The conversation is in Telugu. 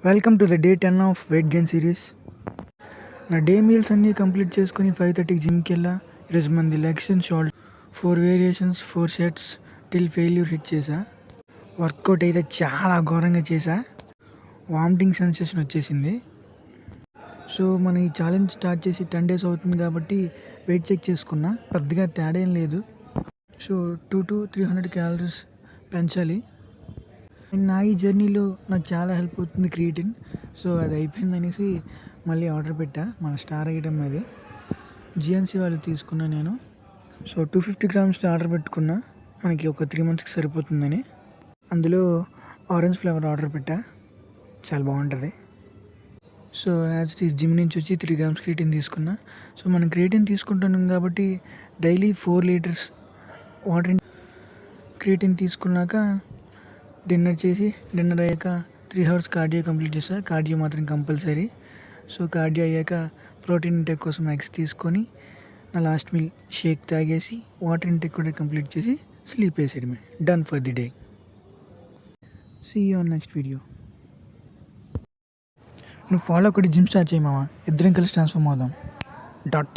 Welcome to the day 10 of weight gain series. నా డే మీల్స్ అన్నీ కంప్లీట్ చేసుకుని 5:30కి జిమ్కి వెళ్ళా. ఈరోజు మంది legs and shoulder 4 variations 4 sets till failure hit చేసా. వర్కౌట్ అయితే చాలా ఘోరంగా చేసా. వామిటింగ్ సెన్సేషన్ వచ్చేసింది. సో మనం ఈ ఛాలెంజ్ స్టార్ట్ చేసి 10 days అవుతుంది కాబట్టి వెయిట్ చెక్ చేసుకున్నా. పెద్దగా తేడా ఏం లేదు. సో 200 to 300 క్యాలరీస్ పెంచాలి. నా ఈ జర్నీలో నాకు చాలా హెల్ప్ అవుతుంది క్రియేటిన్. సో అది అయిపోయింది అనేసి మళ్ళీ ఆర్డర్ పెట్టా. మన స్టార్ ఐటమ్ అది జిఎన్సి వాళ్ళు తీసుకున్నా నేను. సో 250 grams ఆర్డర్ పెట్టుకున్నా, మనకి ఒక 3 monthsకి సరిపోతుందని. అందులో ఆరెంజ్ ఫ్లేవర్ ఆర్డర్ పెట్టా, చాలా బాగుంటుంది. So as it is gym నుంచి వచ్చి 3 grams క్రియేటిన్ తీసుకున్నా. సో మనం క్రియేటిన్ తీసుకుంటున్నాం కాబట్టి డైలీ 4 liters వాటర్ క్రియేటిన్ తీసుకున్నాక డిన్నర్ అయ్యాక 3 hours కార్డియో కంప్లీట్ చేస్తా. కార్డియో మాత్రం కంపల్సరీ. సో కార్డియో అయ్యాక ప్రోటీన్ ఇంటేక్ కోసం ఎగ్స్ తీసుకొని నా లాస్ట్ మీల్ షేక్ తాగేసి వాటర్ ఇంటేక్ కూడా కంప్లీట్ చేసి స్లీప్ వేసేయడమే. Done for the day. See you on next video. నువ్వు ఫాలో ఒకటి జిమ్ స్టార్ట్ చేయమావా, ఇద్దరం కలిసి ట్రాన్స్ఫార్మ్ అవుదాం. డాట్